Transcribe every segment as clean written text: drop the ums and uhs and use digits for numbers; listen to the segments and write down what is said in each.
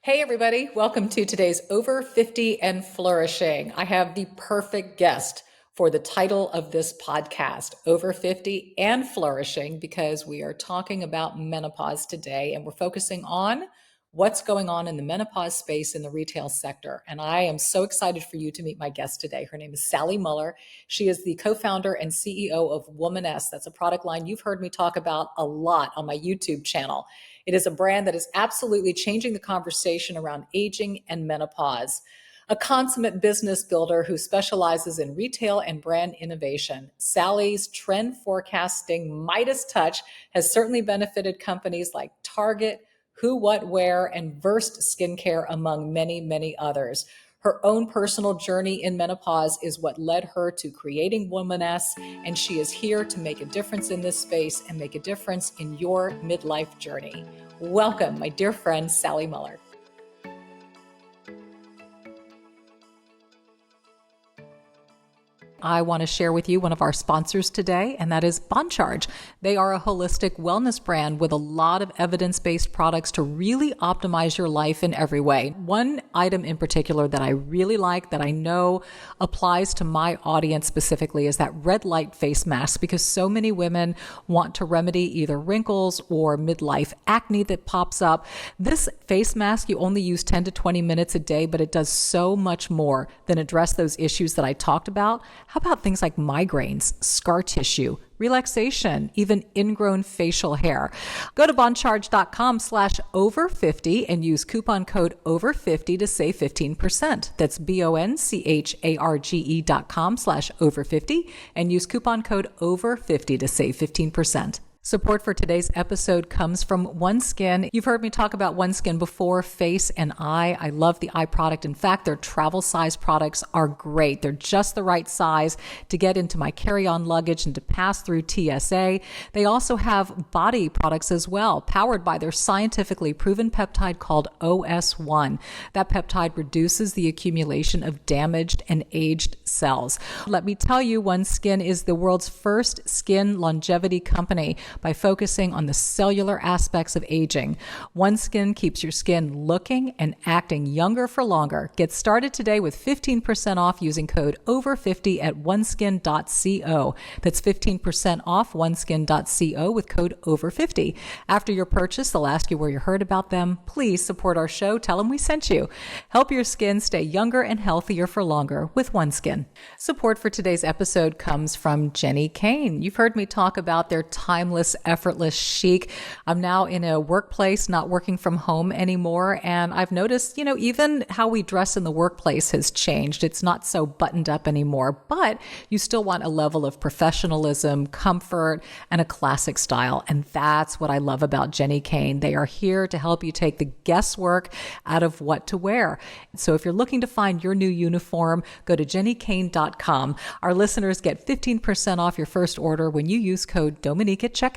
Hey, everybody. Welcome to today's Over 50 and Flourishing. I have the perfect guest for the title of this podcast, Over 50 and Flourishing, because we are talking about menopause today and we're focusing on what's going on in the menopause space in the retail sector. And I am so excited for you to meet my guest today. Her name is Sally Mueller. She is the co-founder and CEO of Womanness. That's a product line you've heard me talk about a lot on my YouTube channel. It is a brand that is absolutely changing the conversation around aging and menopause. A consummate business builder who specializes in retail and brand innovation, Sally's trend forecasting Midas touch has certainly benefited companies like Target, Who, What, Wear, and Versed Skincare, among many, many others. Her own personal journey in menopause is what led her to creating Womanness, and she is here to make a difference in this space and make a difference in your midlife journey. Welcome, my dear friend, Sally Mueller. I want to share with you one of our sponsors today, and that is BondCharge. They are a holistic wellness brand with a lot of evidence-based products to really optimize your life in every way. One item in particular that I really like, that I know applies to my audience specifically, is that red light face mask, because so many women want to remedy either wrinkles or midlife acne that pops up. This face mask, you only use 10 to 20 minutes a day, but it does so much more than address those issues that I talked about. How about things like migraines, scar tissue, relaxation, even ingrown facial hair? Go to bondcharge.com/over50 and use coupon code over50 to save 15%. That's BONCHARGE.com/over50 and use coupon code over50 to save 15%. Support for today's episode comes from OneSkin. You've heard me talk about OneSkin before, face and eye. I love the eye product. In fact, their travel size products are great. They're just the right size to get into my carry-on luggage and to pass through TSA. They also have body products as well, powered by their scientifically proven peptide called OS1. That peptide reduces the accumulation of damaged and aged cells. Let me tell you, OneSkin is the world's first skin longevity company by focusing on the cellular aspects of aging. OneSkin keeps your skin looking and acting younger for longer. Get started today with 15% off using code over50 at oneskin.co. That's 15% off oneskin.co with code over50. After your purchase, they'll ask you where you heard about them. Please support our show. Tell them we sent you. Help your skin stay younger and healthier for longer with OneSkin. Support for today's episode comes from Jenny Kane. You've heard me talk about their timeless, effortless chic. I'm now in a workplace, not working from home anymore. And I've noticed, even how we dress in the workplace has changed. It's not so buttoned up anymore, but you still want a level of professionalism, comfort, and a classic style. And that's what I love about Jenny Kane. They are here to help you take the guesswork out of what to wear. So if you're looking to find your new uniform, go to jennykane.com. Our listeners get 15% off your first order when you use code Dominique at checkout.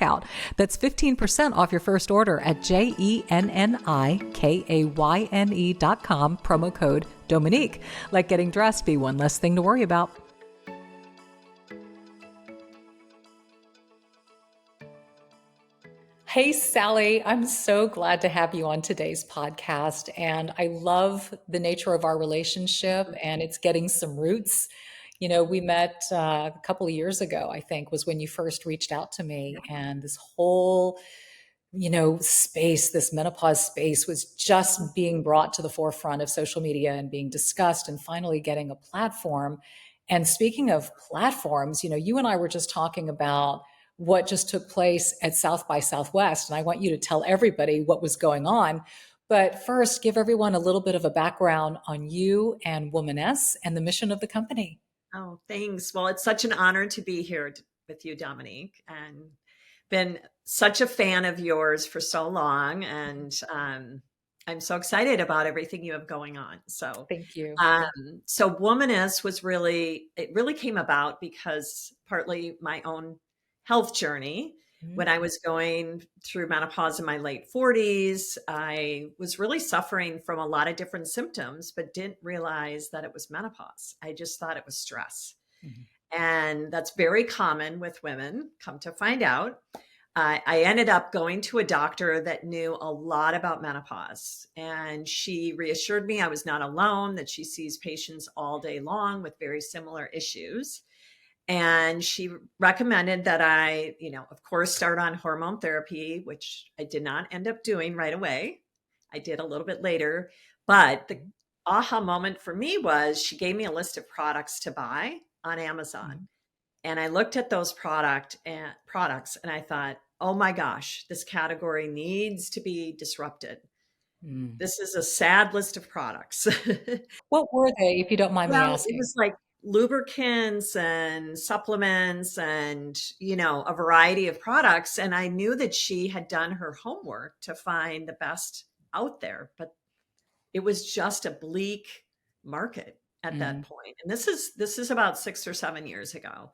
That's 15% off your first order at JENNIKAYNE.com, promo code Dominique. Let getting dressed be one less thing to worry about. Hey, Sally, I'm so glad to have you on today's podcast. And I love the nature of our relationship, and it's getting some roots. We met a couple of years ago, I think, was when you first reached out to me. And this whole, space, this menopause space was just being brought to the forefront of social media and being discussed and finally getting a platform. And speaking of platforms, you and I were just talking about what just took place at South by Southwest. And I want you to tell everybody what was going on. But first, give everyone a little bit of a background on you and Womanness and the mission of the company. Oh, thanks. Well, it's such an honor to be here with you, Dominique, and been such a fan of yours for so long. And I'm so excited about everything you have going on. So thank you. So Womaness really came about because partly my own health journey. When I was going through menopause in my late 40s, I was really suffering from a lot of different symptoms, but didn't realize that it was menopause. I just thought it was stress. And that's very common with women, come to find out. I ended up going to a doctor that knew a lot about menopause. And she reassured me I was not alone, that she sees patients all day long with very similar issues. And she recommended that I, of course, start on hormone therapy, which I did not end up doing right away. I did a little bit later. But the aha moment for me was she gave me a list of products to buy on Amazon. Mhm. And I looked at those products and I thought, oh my gosh, this category needs to be disrupted. Mm. This is a sad list of products. What were they, if you don't mind me Well, it asking? was like lubricants and supplements and, a variety of products. And I knew that she had done her homework to find the best out there, but it was just a bleak market at that Mm. point. And this is about 6 or 7 years ago.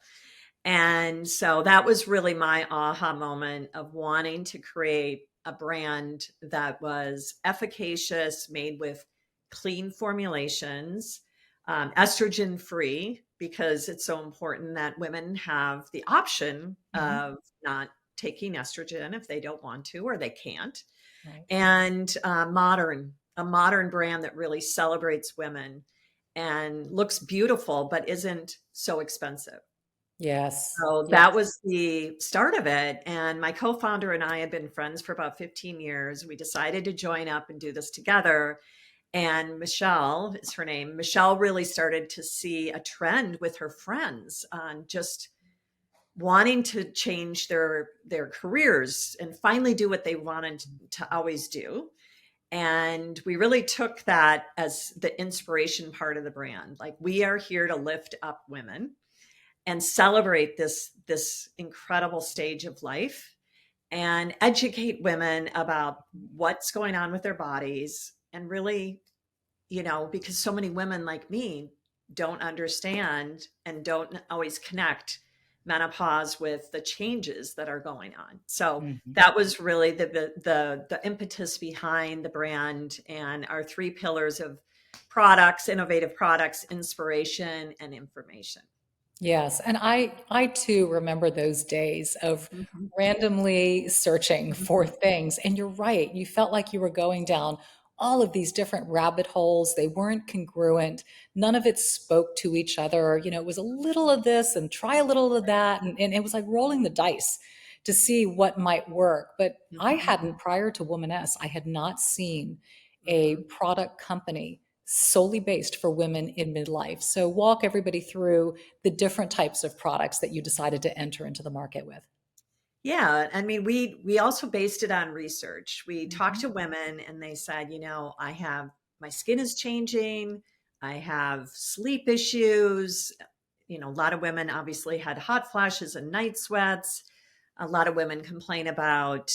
And so that was really my aha moment of wanting to create a brand that was efficacious, made with clean formulations, estrogen free, because it's so important that women have the option Mhm. of not taking estrogen if they don't want to or they can't, Right. and a modern brand that really celebrates women and looks beautiful but isn't so expensive. Yes. So that Yes. was the start of it. And my co founder and I had been friends for about 15 years. We decided to join up and do this together. And Michelle is her name. Michelle really started to see a trend with her friends on just wanting to change their careers and finally do what they wanted to always do. And we really took that as the inspiration part of the brand. Like, we are here to lift up women and celebrate this incredible stage of life and educate women about what's going on with their bodies, and really, because so many women like me don't understand and don't always connect menopause with the changes that are going on. So Mhm. that was really the impetus behind the brand and our three pillars of products: innovative products, inspiration, and information. Yes, and I too remember those days of Mhm. randomly searching for Mhm. things. And you're right, you felt like you were going down all of these different rabbit holes. They weren't congruent. None of it spoke to each other. It was a little of this and try a little of that. And it was like rolling the dice to see what might work. But I Mhm. hadn't, prior to Womanness, I had not seen a Mhm. product company solely based for women in midlife. So walk everybody through the different types of products that you decided to enter into the market with. Yeah, I mean, we also based it on research. We talked Mhm. to women and they said, I have my skin is changing, I have sleep issues. A lot of women obviously had hot flashes and night sweats. A lot of women complain about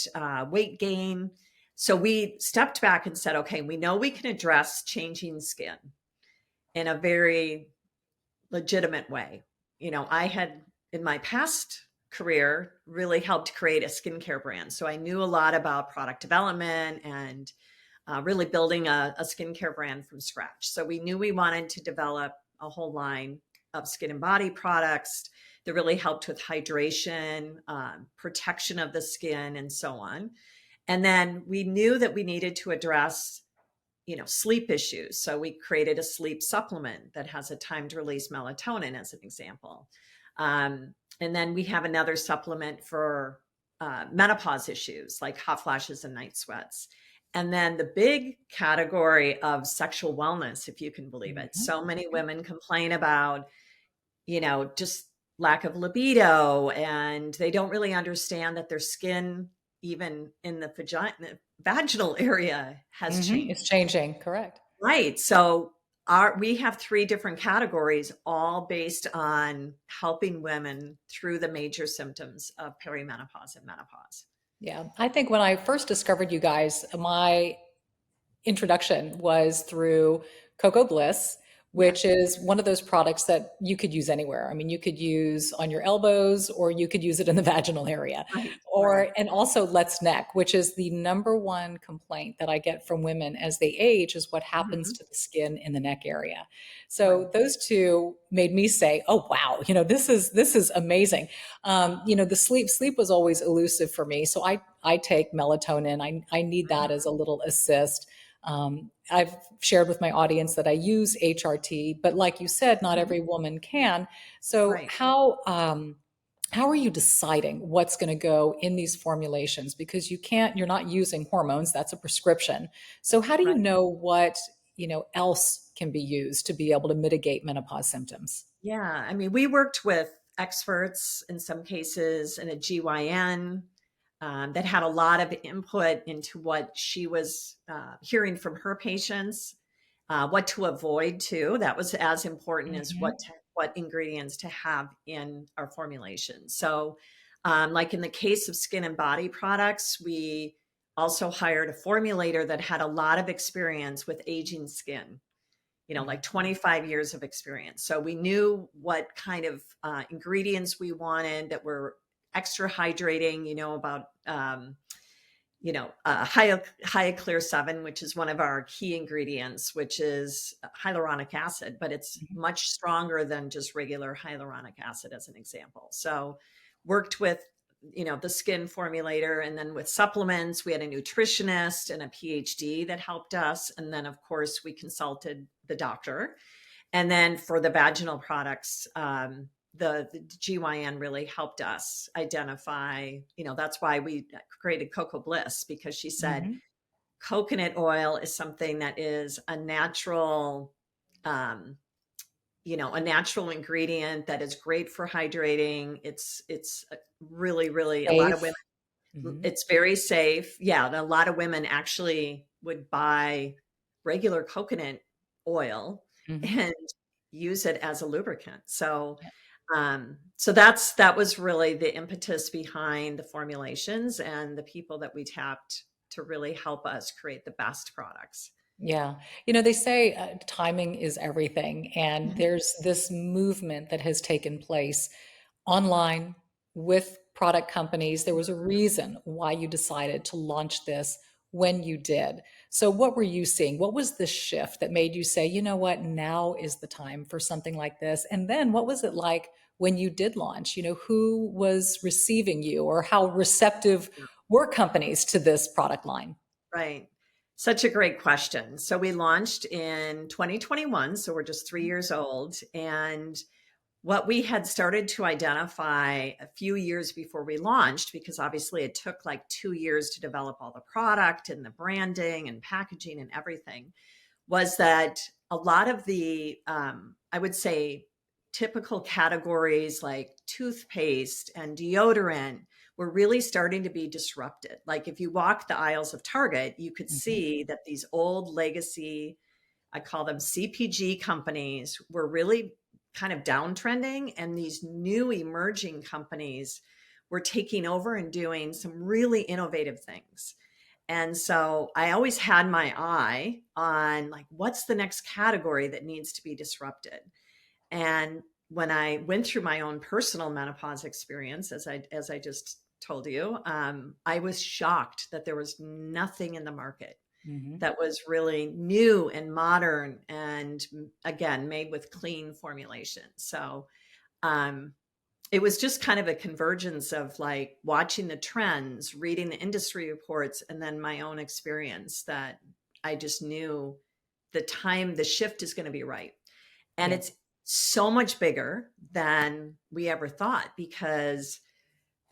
weight gain. So we stepped back and said, okay, we know we can address changing skin in a very legitimate way. I had in my past career really helped create a skincare brand. So I knew a lot about product development and really building a skincare brand from scratch. So we knew we wanted to develop a whole line of skin and body products that really helped with hydration, protection of the skin, and so on. And then we knew that we needed to address sleep issues. So we created a sleep supplement that has a timed release melatonin, as an example. And then we have another supplement for menopause issues like hot flashes and night sweats. And then the big category of sexual wellness, if you can believe it. Mhm. So many women complain about, just lack of libido, and they don't really understand that their skin, even in the vaginal area, has Mhm. changed. It's changing, correct. Right. So we have three different categories, all based on helping women through the major symptoms of perimenopause and menopause. Yeah. I think when I first discovered you guys, my introduction was through Coco Bliss, which is one of those products that you could use anywhere. I mean, you could use on your elbows or you could use it in the vaginal area. Right, right. Or, and also Let's Neck, which is the number one complaint that I get from women as they age is what happens Mhm. to the skin in the neck area. Right. So those two made me say, "Oh wow, this is amazing." The sleep was always elusive for me, so I take melatonin. I need that as Mhm. a little assist. I've shared with my audience that I use HRT, but like you said, not Mhm. every woman can. So Right. how are you deciding what's going to go in these formulations? Because you're not using hormones, that's a prescription. So how do you Right. know what, else can be used to be able to mitigate menopause symptoms? Yeah. I mean, we worked with experts in some cases in a GYN that had a lot of input into what she was hearing from her patients, what to avoid too. That was as important as Mhm. what ingredients to have in our formulation. So, like in the case of skin and body products, we also hired a formulator that had a lot of experience with aging skin, like Mhm. 25 years of experience. So we knew what kind of ingredients we wanted that were extra hydrating, about, Hyaclear 7, which is one of our key ingredients, which is hyaluronic acid, but it's Mhm. much stronger than just regular hyaluronic acid, as an example. So worked with, the skin formulator, and then with supplements, we had a nutritionist and a PhD that helped us. And then, of course, we consulted the doctor. And then for the vaginal products, the GYN really helped us identify, that's why we created Cocoa Bliss, because she said Mhm. coconut oil is something that is um, a natural ingredient that is great for hydrating. It's really, really, a lot of women, Safe. Mhm. it's very safe. Yeah. And a lot of women actually would buy regular coconut oil Mhm. and use it as a lubricant. So, Yeah. that was really the impetus behind the formulations and the people that we tapped to really help us create the best products. Yeah. They say timing is everything. And Mhm. there's this movement that has taken place online with product companies. There was a reason why you decided to launch this when you did. So, what were you seeing? What was the shift that made you say, you know what, now is the time for something like this? And then, what was it like when you did launch? Who was receiving you, or how receptive were companies to this product line? Right. Such a great question. So we launched in 2021, so we're just 3 years old. And what we had started to identify a few years before we launched, because obviously it took like 2 years to develop all the product and the branding and packaging and everything, was that a lot of the, I would say, typical categories like toothpaste and deodorant were really starting to be disrupted. Like if you walk the aisles of Target, you could Mhm. see that these old legacy, I call them CPG companies, were really kind of downtrending, and these new emerging companies were taking over and doing some really innovative things. And so I always had my eye on, like, what's the next category that needs to be disrupted. And when I went through my own personal menopause experience, as I just told you, I was shocked that there was nothing in the market Mhm. that was really new and modern and, again, made with clean formulation. So um, it was just kind of a convergence of like watching the trends, reading the industry reports, and then my own experience, that I just knew the shift is going to be right. And Yeah. it's so much bigger than we ever thought, because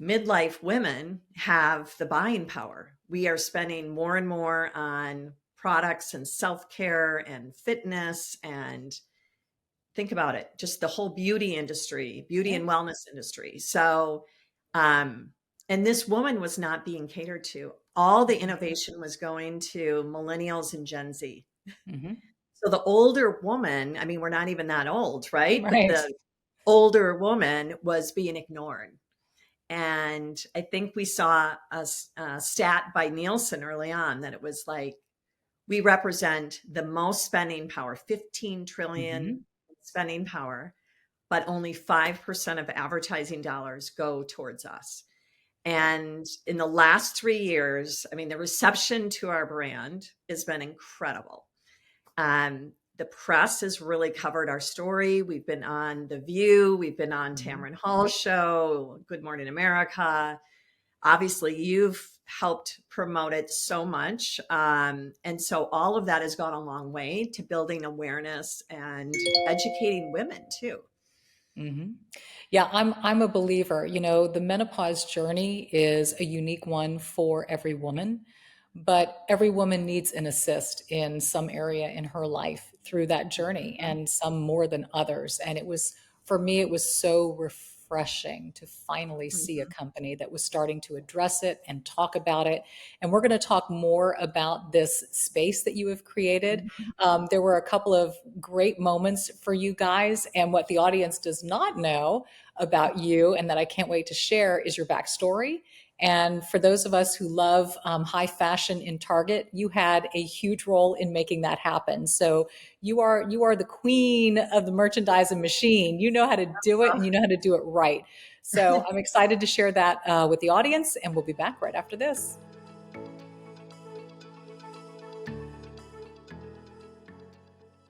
midlife women have the buying power. We are spending more and more on products and self-care and fitness, and think about it, just the whole beauty Yeah. and wellness industry. So, um, and this woman was not being catered to. All the innovation was going to millennials and Gen Z. Mhm. So the older woman, I mean, we're not even that old, right? But Right. the older woman was being ignored. And I think we saw a stat by Nielsen early on that it was like we represent the most spending power, 15 Mm-hmm. trillion spending power, but only 5% of advertising dollars go towards us. And in the last 3 years, I mean, the reception to our brand has been incredible. The press has really covered our story. We've been on The View, we've been on Mm-hmm. Tamron Hall's show, Good Morning America. Obviously, you've helped promote it so much. And so all of that has gone a long way to building awareness and educating women too. Mm-hmm. Yeah, I'm a believer. You know, the menopause journey is a unique one for every woman, but every woman needs an assist in some area in her life through that journey, Mhm. and some more than others. And it was, for me, it was so refreshing to finally see a Mhm. company that was starting to address it and talk about it. And we're going to talk more about this space that you have created. Mhm. There were a couple of great moments for you guys. And what the audience does not know about you, and that I can't wait to share, is your backstory. And for those of us who love high fashion in Target, you had a huge role in making that happen. So you are the queen of the merchandising machine. You know how to do it, and you know how to do it right. So I'm excited to share that with the audience, and we'll be back right after this.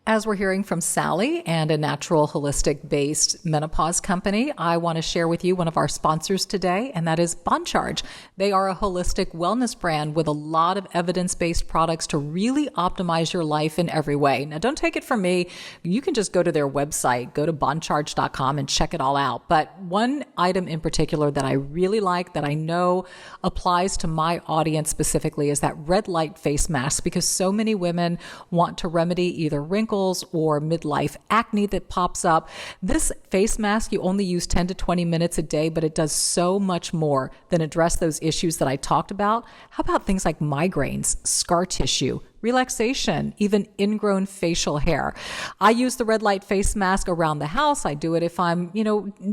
As we're hearing from Sally and a natural holistic based menopause company, I want to share with you one of our sponsors today, and that is Boncharge. They are a holistic wellness brand with a lot of evidence based products to really optimize your life in every way. Now, don't take it from me. You can just go to their website, go to boncharge.com and check it all out. But one item in particular that I really like, that I know applies to my audience specifically, is that red light face mask, because so many women want to remedy either wrinkles or midlife acne that pops up. This face mask, you only use 10 to 20 minutes a day, but it does so much more than address those issues that I talked about. How about things like migraines, scar tissue, relaxation, even ingrown facial hair? I use the red light face mask around the house. I do it if I'm,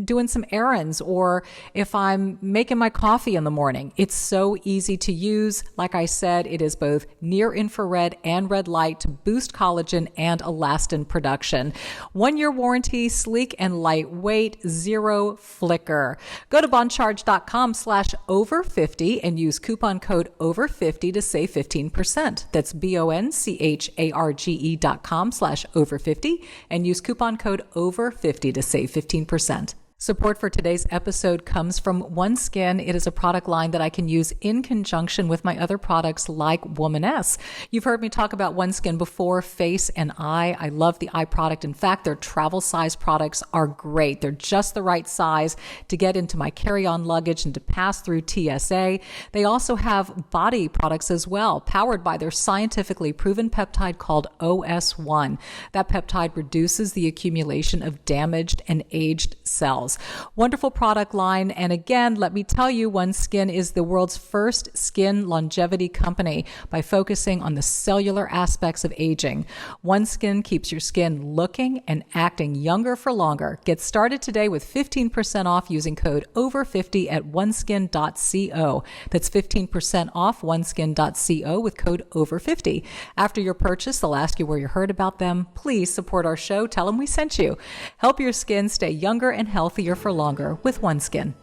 doing some errands, or if I'm making my coffee in the morning. It's so easy to use. Like I said, it is both near infrared and red light to boost collagen and elastin production. 1-year warranty, sleek and lightweight, zero flicker. Go to boncharge.com/over50 and use coupon code over50 to save 15%. That's boncharge.com/over50 and use coupon code over50 to save 15%. Support for today's episode comes from OneSkin. It is a product line that I can use in conjunction with my other products like Womanness. You've heard me talk about OneSkin before, face and eye. I love the eye product. In fact, their travel size products are great. They're just the right size to get into my carry-on luggage and to pass through TSA. They also have body products as well, powered by their scientifically proven peptide called OS1. That peptide reduces the accumulation of damaged and aged cells. Wonderful product line. And again, let me tell you, OneSkin is the world's first skin longevity company by focusing on the cellular aspects of aging. OneSkin keeps your skin looking and acting younger for longer. Get started today with 15% off using code over50 at oneskin.co. That's 15% off oneskin.co with code over50. After your purchase, they'll ask you where you heard about them. Please support our show. Tell them we sent you. Help your skin stay younger and healthier for longer with OneSkin.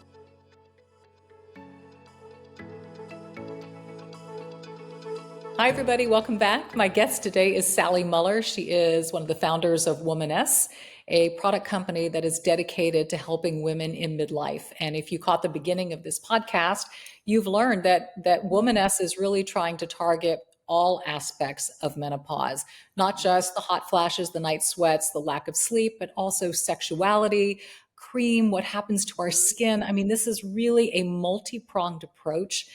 Hi, everybody. Welcome back. My guest today is Sally Mueller. She is one of the founders of Womanness, a product company that is dedicated to helping women in midlife. And if you caught the beginning of this podcast, you've learned that Womanness is really trying to target all aspects of menopause, not just the hot flashes, the night sweats, the lack of sleep, but also sexuality, cream, what happens to our skin. I mean, this is really a multi-pronged approach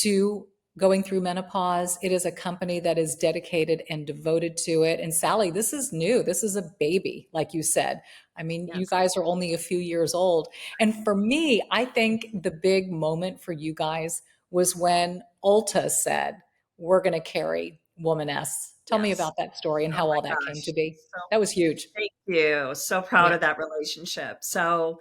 to going through menopause. It is a company that is dedicated and devoted to it. And Sally, this is new. This is a baby, like you said. I mean, you Yes. guys are only a few years old. And for me, I think the big moment for you guys was when Ulta said, we're going to carry Womanness. Tell me Yes. about that story and Oh how my all that came to gosh. be. So That was huge. thank you. So proud Yeah. of that relationship. So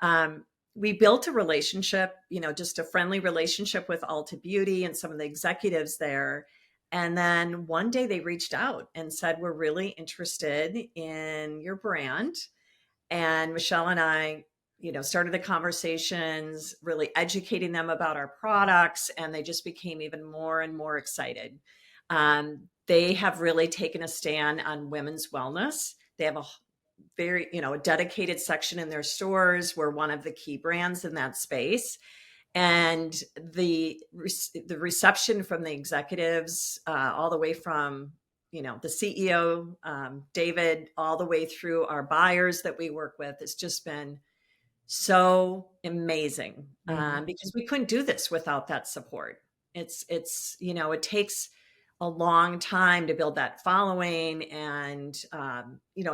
um, we built a relationship, just a friendly relationship with Ulta Beauty and some of the executives there. And then one day they reached out and said, we're really interested in your brand. And Michelle and I, started the conversations, really educating them about our products, and they just became even more and more excited. They have really taken a stand on women's wellness. They have a very, a dedicated section in their stores. We're one of the key brands in that space. And the reception from the executives, all the way from the CEO, David, all the way through our buyers that we work with, has just been so amazing, because we couldn't do this without that support. It takes a long time to build that following, and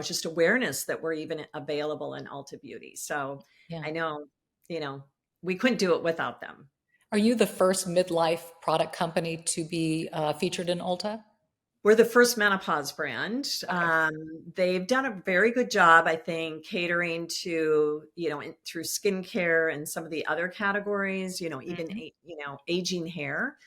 just awareness that we're even available in Ulta Beauty. So Yeah. I know, we couldn't do it without them. Are you the first midlife product company to be featured in Ulta? We're the first menopause brand. Okay. They've done a very good job, I think, catering to, through skincare and some of the other categories, even, Mhm. aging hair.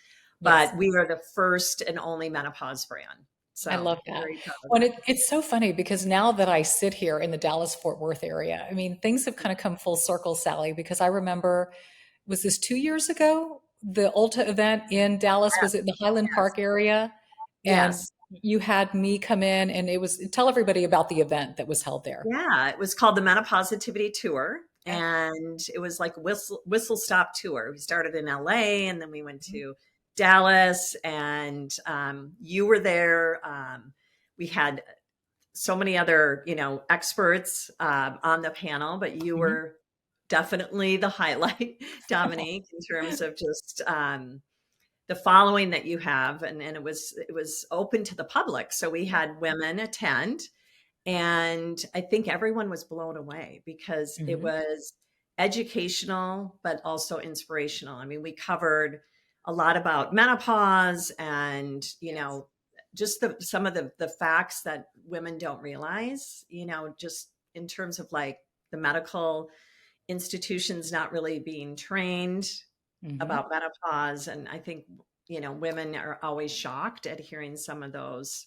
Yes. But we are the first and only menopause brand. I So love that. very proud of Well, that. it's so funny because now that I sit here in the Dallas Fort Worth area, I mean, things have kind of come full circle, Sally, because I remember, was this 2 years ago? The Ulta event in Dallas, was it in the Highland Yes. Park area? And Yes. you had me come in and it was, tell everybody about the event that was held there. Yeah, it was called the Menopositivity Tour, Yeah. and it was like a whistle stop tour. We started in LA, and then we went Mhm. to Dallas, and you were there. We had so many other, experts on the panel, but you Mhm. were definitely the highlight, Dominique, in terms of just the following that you have, and it was open to the public, so we had women attend. And I think everyone was blown away because it Mhm. was educational, but also inspirational. I mean, we covered a lot about menopause and, Yes. just some of the facts that women don't realize, just in terms of like the medical institutions not really being trained Mhm. about menopause. And I think, women are always shocked at hearing some of those,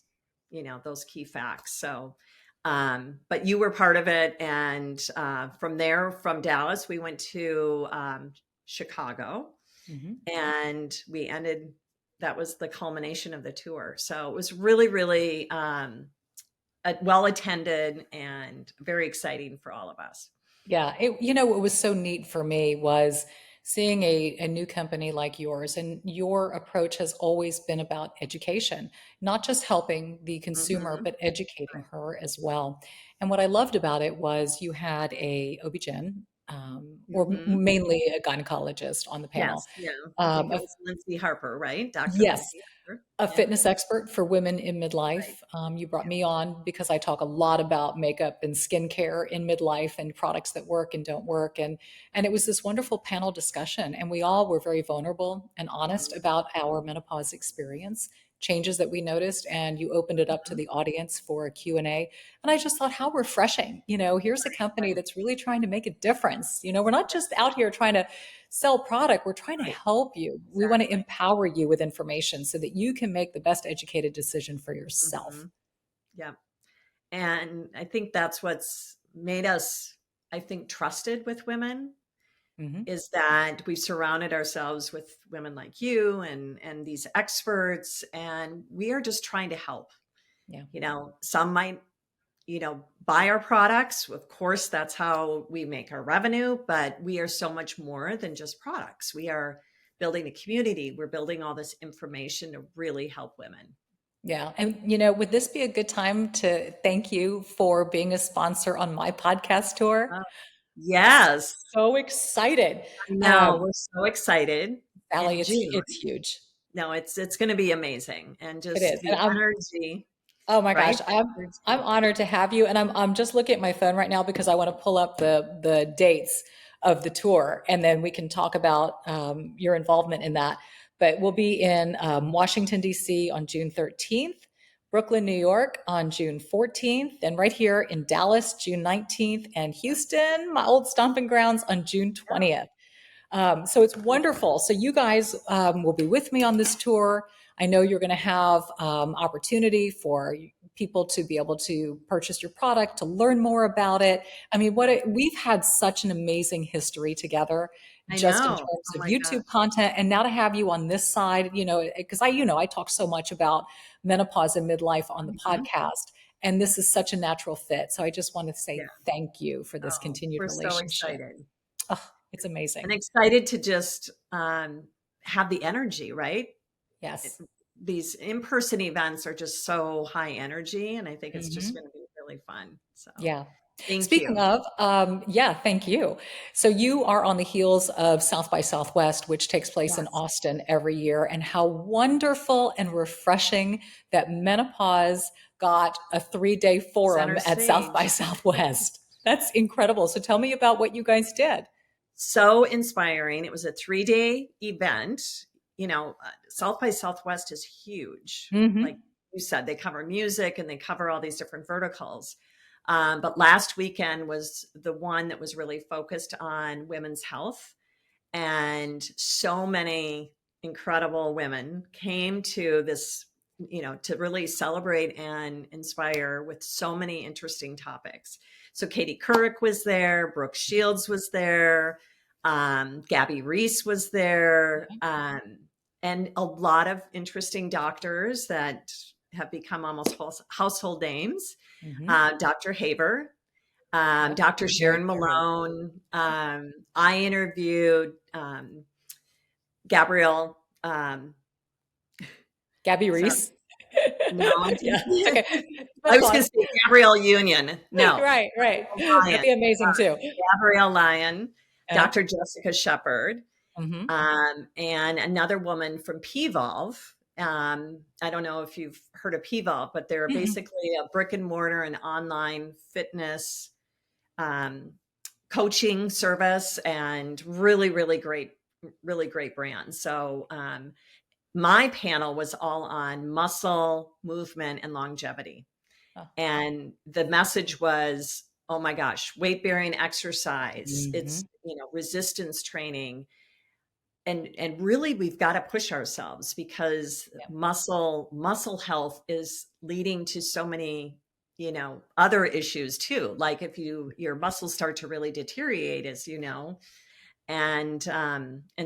those key facts. So, but you were part of it. And from there, from Dallas, we went to Chicago, Mhm. and that was the culmination of the tour. So it was really, really well attended and very exciting for all of us. Yeah, what was so neat for me was seeing a new company like yours, and your approach has always been about education, not just helping the consumer, Hmm. but educating her as well. And what I loved about it was you had a OB-GYN, or Hmm. mainly a gynecologist on the panel. Yes. Yeah. I think it Um, was Lindsay Harper, right? Dr. Yes, Lindsay Harper. a Yeah. fitness expert for women in Right. midlife. You brought Yeah. me on because I talk a lot about makeup and skincare in midlife and products that work and don't work. And it was this wonderful panel discussion. And we all were very vulnerable and honest Mhm. about our menopause experience, changes that we noticed. And you opened it up to Mhm. the audience for a Q&A. And I just thought, how refreshing. Here's a company Right. that's really trying to make a difference. We're not just out here trying to sell product. We're trying to Right. help you. We want to Exactly. empower you with information so that you can make the best educated decision for yourself. Mhm. Yeah. And I think that's what's made us, I think, trusted with women, Hmm. is that we've surrounded ourselves with women like you and these experts, and we are just trying to help. Yeah. Some might, buy our products. Of course, that's how we make our revenue, but we are so much more than just products. We are building a community. We're building all this information to really help women. Yeah. And, would this be a good time to thank you for being a sponsor on my podcast tour? Oh, I'm yes. so excited. I know. Um, We're so excited Sally, in June. it's huge. No, it's going to be amazing, and It just is. the And energy, oh my right? gosh, I'm Energy. honored to have you, and I'm just looking at my phone right now because I want to pull up the dates of the tour, and then we can talk about your involvement in that. But we'll be in Washington D.C. on June 13th, Brooklyn, New York on June 14th, and right here in Dallas June 19th, and Yeah. Houston, my old stomping grounds, on June 20th. So it's wonderful. So you guys will be with me on this tour. I know you're going to have opportunity for people to be able to purchase your product, to learn more about it. I mean, we've had such an amazing history together, I just in know. terms Oh of my gosh. YouTube content. And now to have you on this side, because I talk so much about menopause and midlife on the Mhm. podcast. And this is such a natural fit. So I just want to say Yeah. thank you for this Oh, continued we're so relationship. excited. Oh, it's And amazing. excited to just have the energy, right? It, Yes. these in-person events are just so high energy, and I think it's just Hmm. going to be really fun. So Yeah. thank Speaking you. of, yeah, thank you. So you are on the heels of South by Southwest, which takes place in Yes. Austin every year, and how wonderful and refreshing that menopause got a 3-day forum Center at South by stage. Southwest. That's incredible. So tell me about what you guys did. So inspiring. It was a 3-day event. South by Southwest is huge. Like Hmm. you said, they cover music and they cover all these different verticals. But last weekend was the one that was really focused on women's health. And so many incredible women came to this, to really celebrate and inspire with so many interesting topics. So Katie Couric was there, Brooke Shields was there, Gabby Reese was there, and a lot of interesting doctors that have become almost household names. Hmm. Dr. Haber, Yep. Dr. Very, Sharon very. Malone. I interviewed Gabrielle. Gabby Sorry, Reese. no, I Yeah. didn't. Okay. I That's was going to fine. say Gabrielle Union. No, Right, right. Gabrielle That'd Lyon. be amazing too. Gabrielle Lyon, Yeah. Dr. Jessica Shepard, Hmm. and another woman from PVolve. I don't know if you've heard of PVolve, but they're Hmm. basically a brick and mortar and online fitness um, coaching service, and really great brand. So my panel was all on muscle movement and longevity, Oh. and the message was, oh my gosh, weight bearing exercise, Hmm. it's resistance training, and really we've got to push ourselves, because Yeah. muscle health is leading to so many other issues too, like if your muscles start to really deteriorate, as and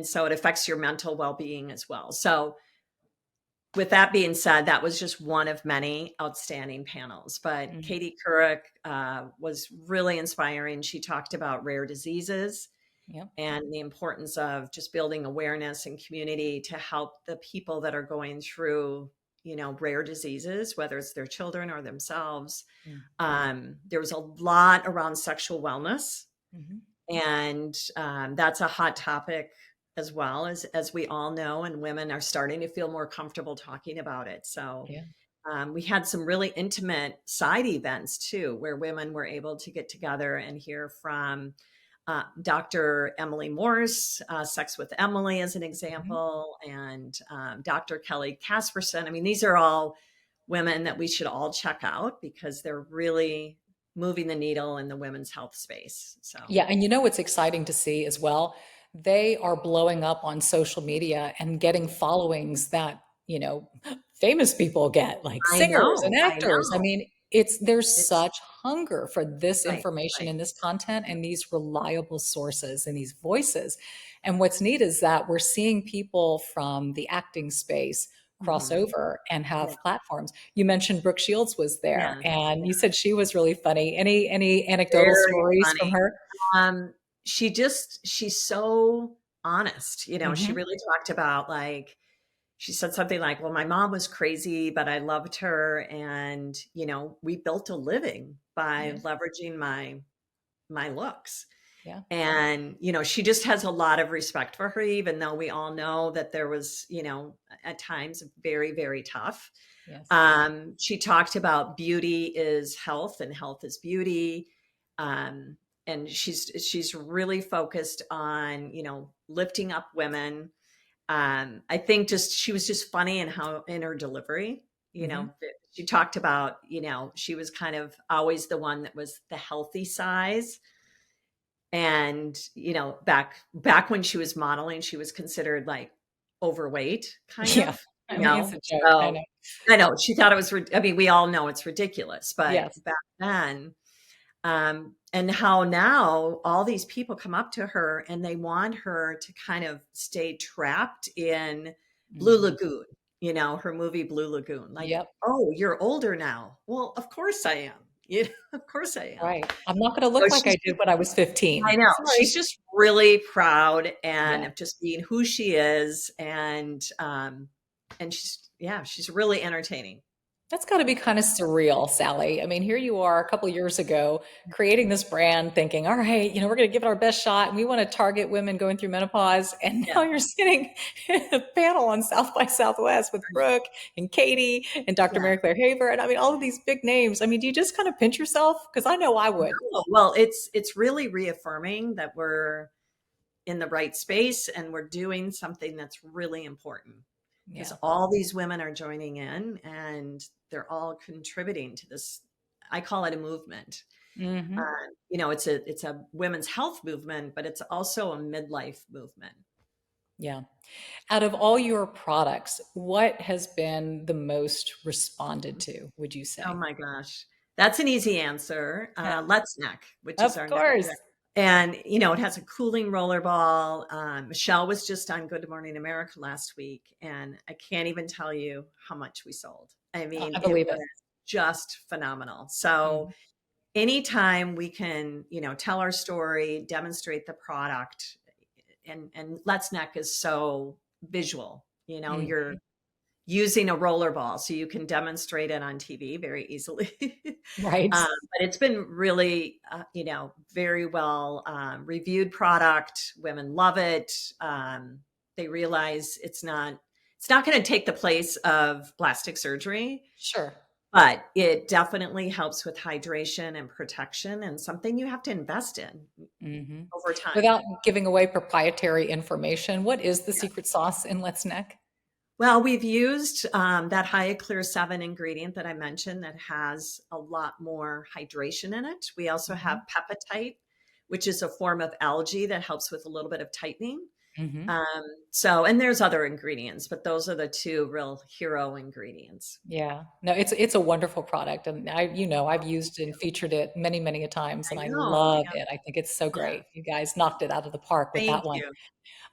so it affects your mental well-being as well. So with that being said, that was just one of many outstanding panels. But Hmm. Katie Couric was really inspiring. She talked about rare diseases Yep. and the importance of just building awareness and community to help the people that are going through, rare diseases, whether it's their children or themselves. There was a lot around sexual wellness, Mm-hmm. and that's a hot topic as well, as we all know, and women are starting to feel more comfortable talking about it. So Yeah. we had some really intimate side events too, where women were able to get together and hear from Dr. Emily Morse, Sex with Emily, as an Hmm. example, and Dr. Kelly Casperson. I mean, these are all women that we should all check out, because they're really moving the needle in the women's health space. So Yeah, and what's exciting to see as well? They are blowing up on social media and getting followings that, famous people get, like singers and I actors. I know. mean, there's It's such hunger for this right, information right. and this content and these reliable sources and these voices. And what's neat is that we're seeing people from the acting space cross Mhm. over and Yeah. have platforms. You mentioned Brooke Shields was there, Yes. and Yeah. you said she was really funny. Any anecdotal Very stories from funny. her? Um, she's so honest. She Mhm. really talked about, like, she said something like, well, my mom was crazy, but I loved her. And, we built a living by Yeah, leveraging my looks. yeah. And, she just has a lot of respect for her, even though we all know that there was, at times very, very tough. Yes. She talked about beauty is health and health is beauty. Um, and she's really focused on, lifting up women. I think just she was just funny in her delivery. Mhm. She talked about, she was kind of always the one that was the healthy size. And, back when she was modeling, she was considered like overweight, kind Yeah. of. I you mean, it's know? a joke. I So know. I know she thought it was, I mean, we all know it's ridiculous, but Yes. back then, and how now all these people come up to her and they want her to kind of stay trapped in Blue Mhm. Lagoon, her movie Blue Lagoon. Like, Yep. oh, you're older now. Well, of course I am. Of course I am. Right. I'm not gonna So look like she's I did when I was I 15. know. She's Sorry. just really proud and Yeah. of just being who she is, and she's really entertaining. That's gotta be kinda surreal, Sally. I mean, here you are a couple years ago creating this brand thinking, "All right, we're gonna give it our best shot, and we wanna target women going through menopause," and Yeah. now you're sitting in a panel on South by Southwest with Brooke and Katie and Dr. Yeah. Mary Claire Haver, and I mean, all of these big names. I mean, do you just kinda pinch yourself? Because I know I would. No, well, it's really reaffirming that we're in the right space and we're doing something that's really important because Yeah. all these women are joining in and they're all contributing to this. I call it a movement. Mhm. It's a women's health movement, but it's also a midlife movement. Yeah. Out of all your products, what has been the most responded to, would you Oh say? my gosh. That's an easy answer. Yeah. Let's Neck, which is Of our neck. course. And, it has a cooling roller ball. Michelle was just on Good Morning America last week, and I can't even tell you how much we sold. I mean, I it believe was it. just phenomenal. So Mhm. anytime we can, tell our story, demonstrate the product, and Let's Neck is so visual. You're Mhm. using a roller ball so you can demonstrate it on TV very easily. Right. But it's been really, very well reviewed product. Women love it. They realize it's not going to take the place of plastic surgery, Sure. but it definitely helps with hydration and protection and something you have to invest in Mhm. over time. Without giving away proprietary information, what is the Yeah. secret sauce in Let's Neck? Well, we've used that High Clear 7 ingredient that I mentioned that has a lot more hydration in it. We also have Mhm. peptide, which is a form of algae that helps with a little bit of tightening. Mhm. And there's other ingredients, but those are the two real hero ingredients. Yeah. No, it's a wonderful product, and I've used and featured it many, many a times, I and I know. love Yeah. it. I think it's so Yeah. great. You guys knocked it out of the park with Thank that one. you.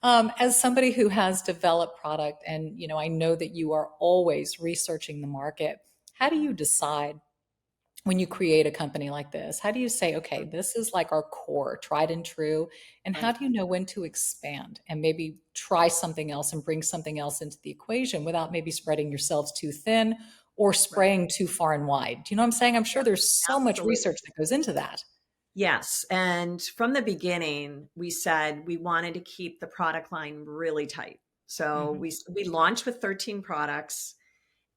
As somebody who has developed product and, I know that you are always researching the market, how do you decide when you create a company like this? How do you say, okay, this is like our core, tried and true? And how Right. do you know when to expand and maybe try something else and bring something else into the equation without maybe spreading yourselves too thin or Right. spraying too far and wide? Do you know what I'm saying? I'm sure there's so much Absolutely. research that goes into that. Yes. And from the beginning, we said we wanted to keep the product line really tight. So Mhm. we launched with 13 products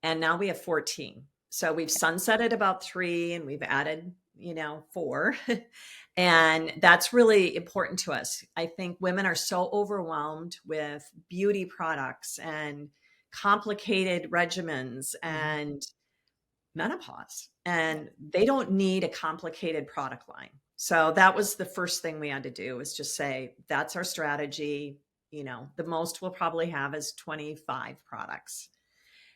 and now we have 14. So we've sunsetted about 3 and we've added, 4. And that's really important to us. I think women are so overwhelmed with beauty products and complicated regimens Mhm. and menopause, and they don't need a complicated product line. So that was the first thing we had to do, was just say that's our strategy. The most we'll probably have is 25 products.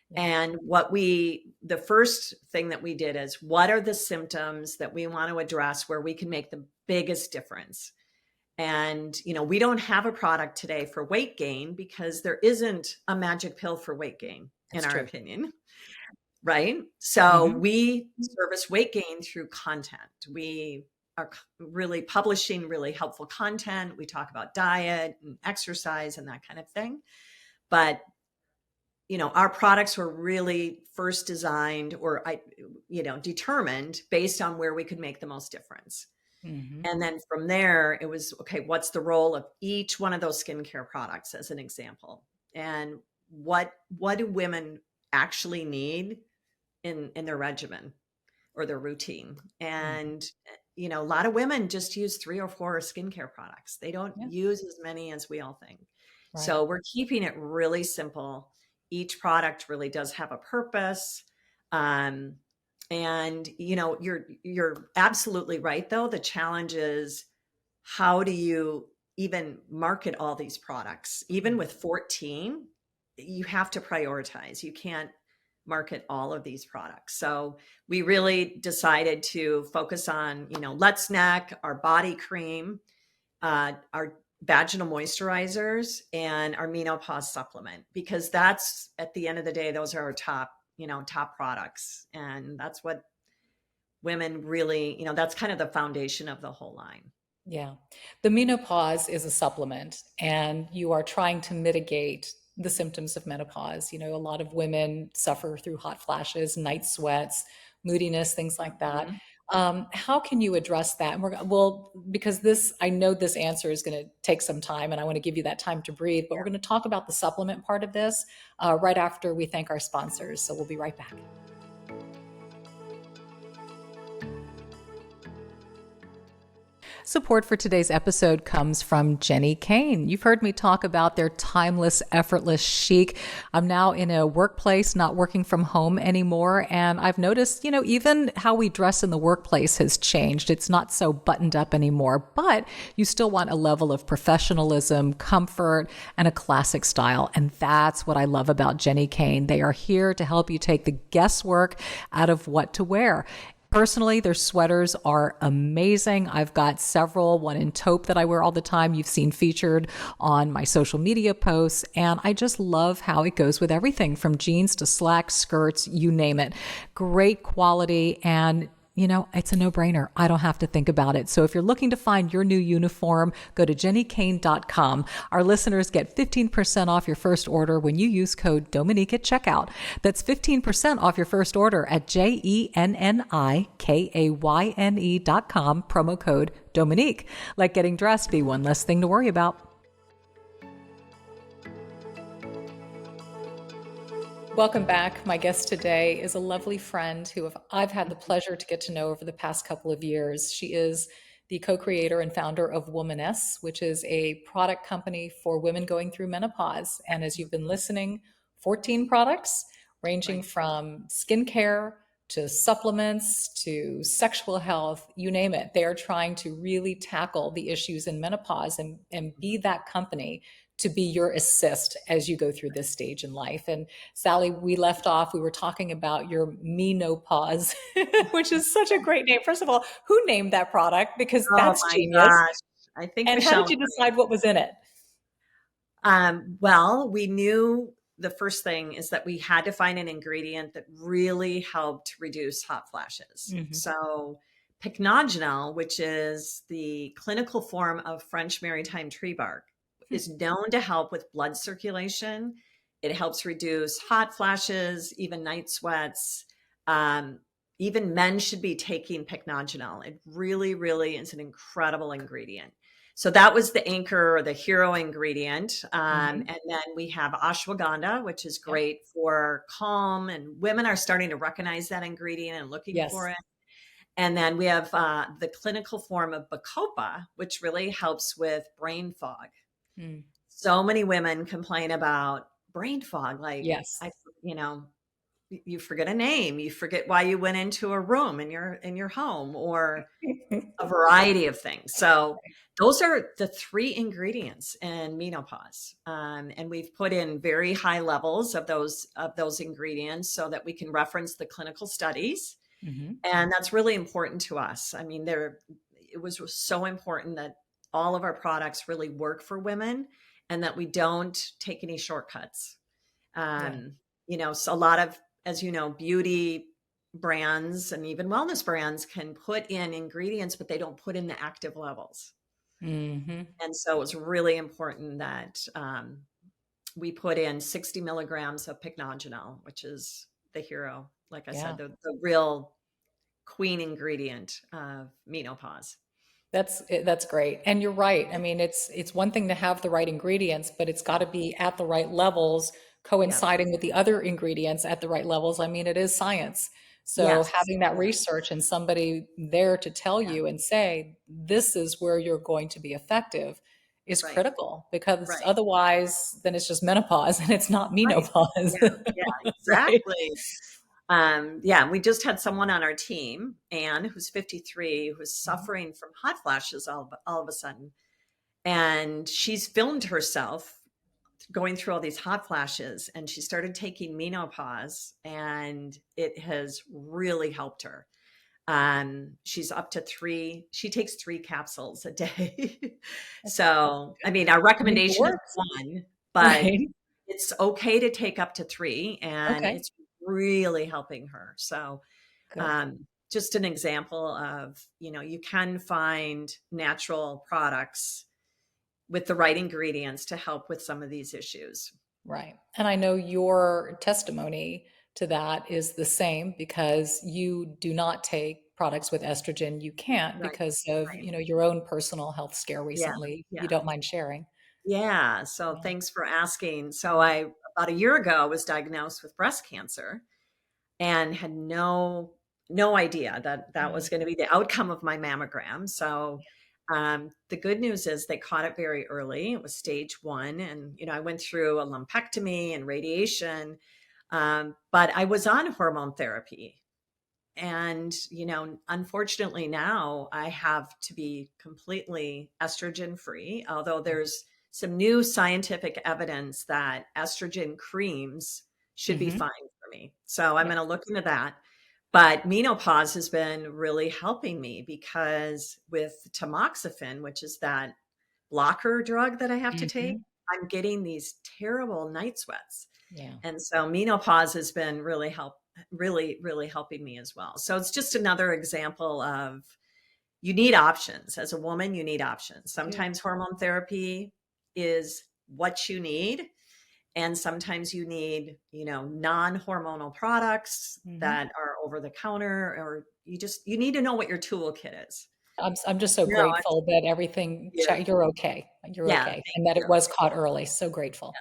Yeah. And the first thing that we did is, what are the symptoms that we want to address where we can make the biggest difference? And, we don't have a product today for weight gain because there isn't a magic pill for weight gain, in That's our true. opinion. Right? So Mhm. we service weight gain through content. We are really publishing really helpful content. We talk about diet and exercise and that kind of thing. But our products were really first designed determined based on where we could make the most difference. Mhm. And then from there, it was, okay, what's the role of each one of those skincare products as an example? And what do women actually need in their regimen or their routine? Mhm. And a lot of women just use 3 or 4 skincare products. They don't Yeah. use as many as we all think. Right. So we're keeping it really simple. Each product really does have a purpose. um, and you're absolutely right, though. The challenge is, how do you even market all these products even Mhm. with 14? you have to prioritize. You can't market all of these products. So we really decided to focus on, Let's Neck, our body cream, our vaginal moisturizers, and our menopause supplement, because that's, at the end of the day, those are our top products. And that's what women really, that's kind of the foundation of the whole line. Yeah. The menopause is a supplement, and you are trying to mitigate the symptoms of menopause. A lot of women suffer through hot flashes, night sweats, moodiness, things like that. Mhm. How can you address that? And well, because I know this answer is going to take some time, and I want to give you that time to breathe, but we're going to talk about the supplement part of this right after we thank our sponsors. So we'll be right back. Support for today's episode comes from Jenny Kane. You've heard me talk about their timeless, effortless chic. I'm now in a workplace, not working from home anymore. And I've noticed, even how we dress in the workplace has changed. It's not so buttoned up anymore, but you still want a level of professionalism, comfort, and a classic style. And that's what I love about Jenny Kane. They are here to help you take the guesswork out of what to wear. Personally, their sweaters are amazing. I've got several, one in taupe that I wear all the time. You've seen featured on my social media posts. And I just love how it goes with everything from jeans to slacks, skirts, you name it. Great quality, and it's a no-brainer. I don't have to think about it. So if you're looking to find your new uniform, go to jennykane.com. Our listeners get 15% off your first order when you use code Dominique at checkout. That's 15% off your first order at JENNIKAYNE.com, promo code Dominique. Let getting dressed be one less thing to worry about. Welcome back. My guest today is a lovely friend who I've had the pleasure to get to know over the past couple of years. She is the co-creator and founder of Womanness, which is a product company for women going through menopause. And as you've been listening, 14 products ranging Right. from skincare to supplements to sexual health, you name it. They are trying to really tackle the issues in menopause and be that company to be your assist as you go through this stage in life. And Sally, we left off, we were talking about your menopause, which is such a great name. First of all, who named that product? Because Oh that's my genius. gosh. I think And how did Michelle. you decide what was in it? Well, we knew the first thing is that we had to find an ingredient that really helped reduce hot flashes. Mm-hmm. So, pycnogenol, which is the clinical form of French maritime tree bark, is known to help with blood circulation. It helps reduce hot flashes, even night sweats. Um, Even men should be taking pycnogenol. It really, really is an incredible ingredient. So that was the anchor or the hero ingredient. Mm-hmm. And then we have ashwagandha, which is Yep. great for calm, and women are starting to recognize that ingredient and looking for Yes. it. And then we have the clinical form of bacopa, which really helps with brain fog. Mm. So many women complain about brain fog. Like, Yes. you know, you forget a name, you forget why you went into a room in your home, or a variety of things. So those are the three ingredients in menopause, and we've put in very high levels of those ingredients so that we can reference the clinical studies, Mm-hmm. and that's really important to us. I mean, it was so important that all of our products really work for women, and that we don't take any shortcuts. Yeah. Um, so a lot of, as you know, beauty brands and even wellness brands can put in ingredients, but they don't put in the active levels. Mm-hmm. And so it's really important that we put in 60 milligrams of pycnogenol, which is the hero, like I Yeah. said, the real queen ingredient of menopause. That's great. And you're right. I mean, it's one thing to have the right ingredients, but it's got Yeah. to be at the right levels, Yep. coinciding with the other ingredients at the right levels. I mean, it is science. So Yes. having that Yeah. research and somebody there to tell Yeah. you and say, this is where you're going to be effective is Right. critical, because Right. otherwise then it's just menopause and it's not Right. menopause. Yeah. Yeah. Right. Exactly. Yeah, we just had someone on our team, Anne, who's 53, who's Mhm. suffering from hot flashes all of a sudden. And she's filmed herself going through all these hot flashes, and she started taking menopause, and it has really helped her. She's up to she takes 3 capsules a day. So, I mean, our I mean, it recommendation is works. 1, but Right. it's okay to take up to 3, and Okay. it's really helping her. So, Good. just an example of, you can find natural products with the right ingredients to help with some of these issues. Right. And I know your testimony to that is the same because you do not take products with estrogen. You can't Right. because of, Right. your own personal health scare Yeah. recently. You Yeah. don't mind sharing. Yeah. So Yeah. thanks for asking. So about a year ago, was diagnosed with breast cancer and had no idea that that Mm. was going to be the outcome of my mammogram. So the good news is they caught it very early. It was stage 1, and I went through a lumpectomy and radiation, but I was on hormone therapy. And, unfortunately now I have to be completely estrogen free, although there's some new scientific evidence that estrogen creams should be Mm-hmm. fine for me. So I'm Yeah. going to look into that. But menopause has been really helping me because with tamoxifen, which is that blocker drug that I have to take, Mm-hmm. I'm getting these terrible night sweats. Yeah. And so menopause has been really helping me as well. So it's just another example of, you need options. As a woman, you need options. You do. Sometimes hormone therapy is what you need. And sometimes you need, non-hormonal products Mm-hmm. that are over the counter, or you need to know what your toolkit is. I'm just so No, I grateful that everything, you. you're okay. You're Yeah, okay. thank And that it you. was caught early. So grateful.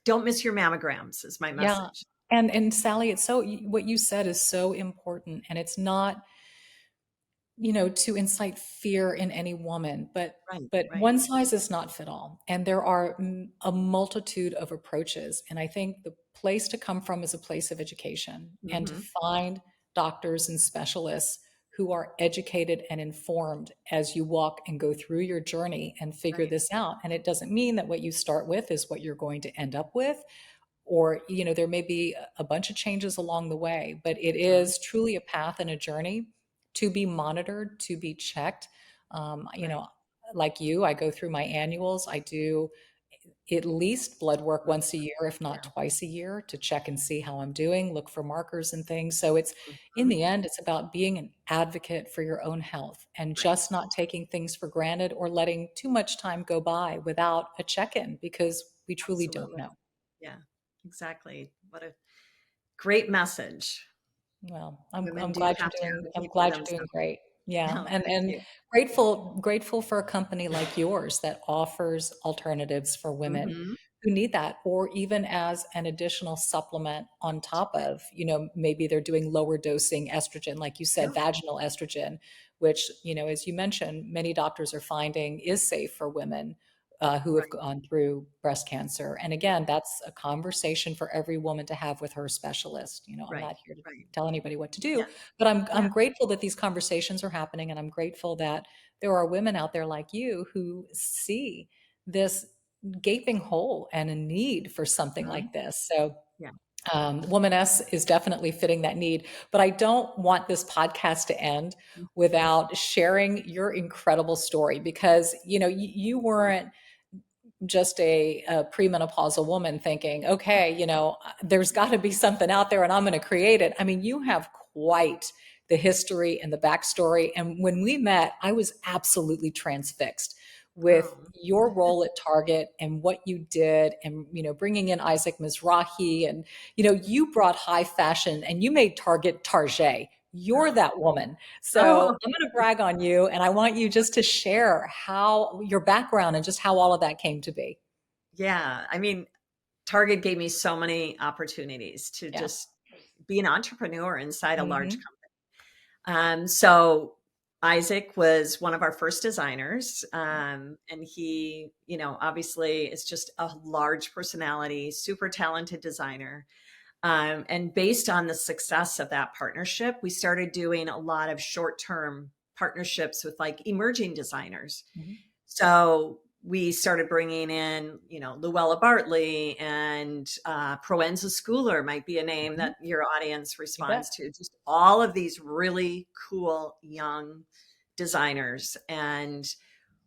Don't miss your mammograms is my Yeah. message. And Sally, it's so, what you said is so important. And it's not, to incite fear in any woman, Right, but right, one size is not fit all. And there are a multitude of approaches. And I think the place to come from is a place of education and to hmm, find doctors and specialists who are educated and informed as you walk and go through your journey and figure right, this out. And it doesn't mean that what you start with is what you're going to end up with, or there may be a bunch of changes along the way, but it hmm, is truly a path and a journey to be monitored, to be checked. right. Like you, I go through my annuals. I do at least blood work Love once a year, if not that. twice a year, to check and see how I'm doing, look for markers and things. So it's, Yeah. in Mhm. the end, it's about being an advocate for your own health and Right. just not taking things for granted or letting too much time go by without a check-in, because we truly don't Absolutely. know. Yeah, exactly. What a great message. Well, Women I'm do glad have to I'm advocate for glad you're doing themselves. great. Yeah, Oh, thank and you. grateful for a company like yours that offers alternatives for women Mhm. who need that, or even as an additional supplement on top of, maybe they're doing lower dosing estrogen, like you said, Yep. vaginal estrogen, which, as you mentioned, many doctors are finding is safe for women who have Right, gone through breast cancer. And again, that's a conversation for every woman to have with her specialist. I'm right, not here to right. tell anybody what to Yeah, do, but yeah, I'm grateful that these conversations are happening, and I'm grateful that there are women out there like you who see this gaping hole and a need for something mhm, like this. So yeah, Womanness is definitely fitting that need. But I don't want this podcast to end mhm, without sharing your incredible story, because you weren't just a premenopausal woman thinking, okay, there's got to be something out there and I'm going to create it. I mean, you have quite the history and the backstory. And when we met, I was absolutely transfixed with oh, your role at Target and what you did, and bringing in Isaac Mizrahi, and you brought high fashion and you made Target Target. You're oh, that woman. So oh, I'm going to brag on you, and I want you just to share how your background and just how all of that came to be. yeah. I mean, Target gave me so many opportunities to Yeah. just be an entrepreneur inside a large Hmm. company. So Isaac was one of our first designers. And he, obviously is just a large personality, super talented designer. And based on the success of that partnership, we started doing a lot of short-term partnerships with like emerging designers. Hmm. So we started bringing in, Luella Bartley and Proenza Schooler might be a name Mhm. that your audience You bet. responds to. Just all of these really cool young designers. And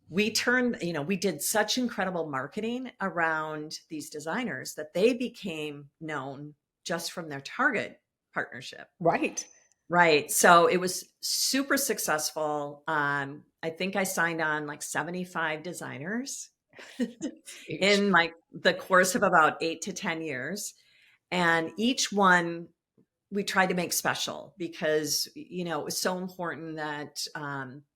we did such incredible marketing around these designers that they became known just from their Target partnership. Right. Right. So it was super successful. I think I signed on like 75 designers It's huge. in the course of about 8 to 10 years. And each one we tried to make special because, it was so important that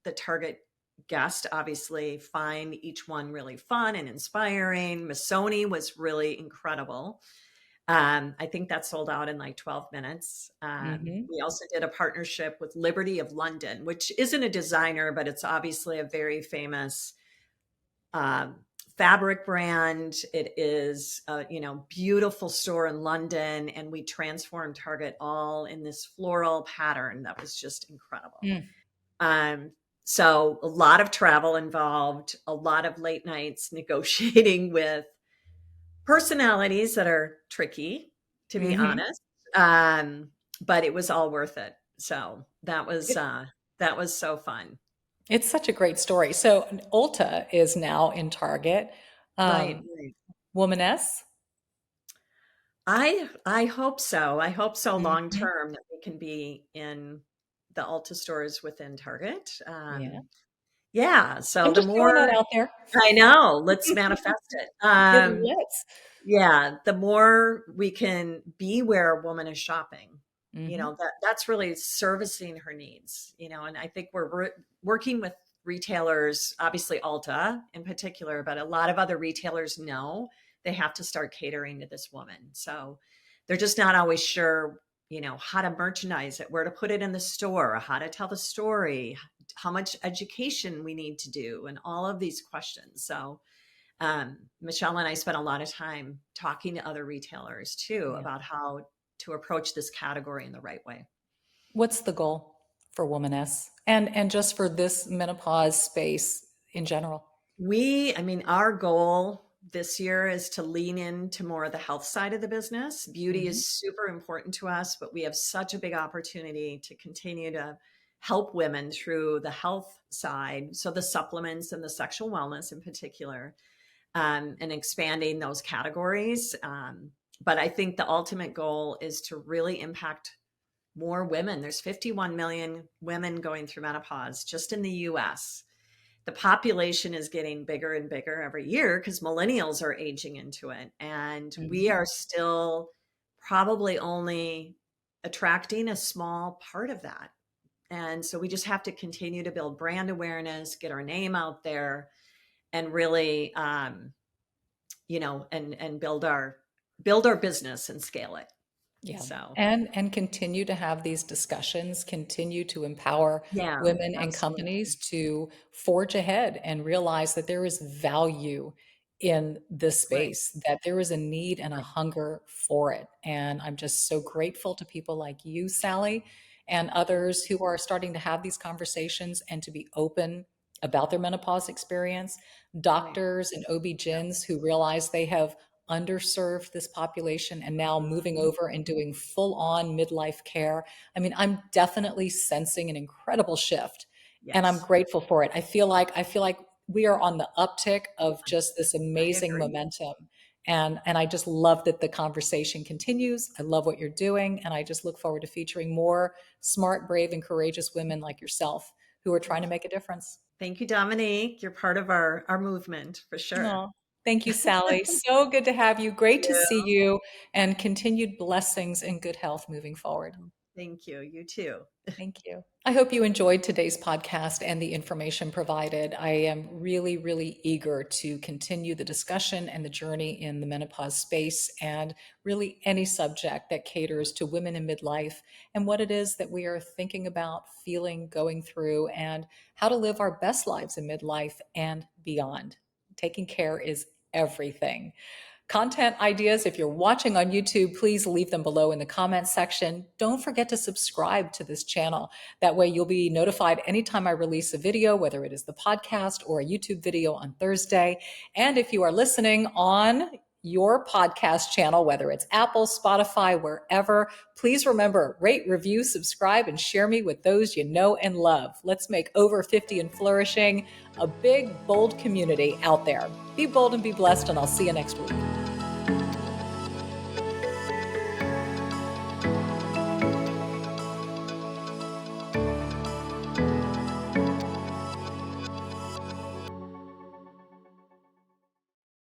the target guest obviously find each one really fun and inspiring. Missoni was really incredible. I think that sold out in like 12 minutes. Hmm. We also did a partnership with Liberty of London, which isn't a designer, but it's obviously a very famous um, fabric brand. It is a beautiful store in London, and we transformed Target all in this floral pattern that was just incredible. Mm. Um, so a lot of travel involved, a lot of late nights negotiating with personalities that are tricky, to be Hmm. honest. Um, but it was all worth it. So It, that was so fun. it's such a great story. So Ulta is now in Target. Right, Um, right. Womaness. I hope so. I hope so long Hmm. term that we can be in the Ulta stores within Target. Yeah. Yeah. So I'm the just throwing that more out there. I know, let's manifest it. Let's. Yeah, the more we can be where a woman is shopping, Hmm. that's really servicing her needs, and I think we're working with retailers, obviously Ulta in particular, but a lot of other retailers know they have to start catering to this woman. So they're just not always sure, how to merchandise it, where to put it in the store, how to tell the story, how much education we need to do, and all of these questions. So Michelle and I spent a lot of time talking to other retailers too Yeah. about how to approach this category in the right way. What's the goal for Womanness and just for this menopause space in general? I mean, our goal this year is to lean into more of the health side of the business. Beauty Hmm. is super important to us, but we have such a big opportunity to continue to help women through the health side. So the supplements and the sexual wellness in particular, and expanding those categories. But I think the ultimate goal is to really impact more women. There's 51 million women going through menopause just in the US. The population is getting bigger and bigger every year because millennials are aging into it. And we Hmm. are still probably only attracting a small part of that. And so we just have to continue to build brand awareness, get our name out there, and really and build our business and scale it. Yeah. So And continue to have these discussions, continue to empower yeah, women and absolutely. companies to forge ahead and realize that there is value in this Right, space, that there is a need and a right. hunger for it. And I'm just so grateful to people like you, Sally, and others who are starting to have these conversations and to be open about their menopause experience. Right. Doctors and OB-GYNs who realize they have underserved this population and now moving Mhm. over and doing full on midlife care. I mean, I'm definitely sensing an incredible shift and I'm Yes. grateful for it. I feel like we are on the uptick of just this I amazing agree. momentum. And I just love that the conversation continues. I love what you're doing. And I just look forward to featuring more smart, brave, and courageous women like yourself who are trying to make a difference. Thank you, Dominique. You're part of our movement for sure. Oh, thank you, Sally. So good to have you. Great to see Yeah. you, and continued blessings and good health moving forward. Thank you. You too. Thank you. I hope you enjoyed today's podcast and the information provided. I am really, really eager to continue the discussion and the journey in the menopause space and really any subject that caters to women in midlife and what it is that we are thinking about, feeling, going through, and how to live our best lives in midlife and beyond. Taking care is everything. Content ideas, if you're watching on YouTube, please leave them below in the comments section. Don't forget to subscribe to this channel. That way you'll be notified anytime I release a video, whether it is the podcast or a YouTube video on Thursday. And if you are listening on your podcast channel, whether it's Apple, Spotify, wherever, please remember, rate, review, subscribe, and share me with those you know and love. Let's make Over 50 and Flourishing a big, bold community out there. Be bold and be blessed, and I'll see you next week.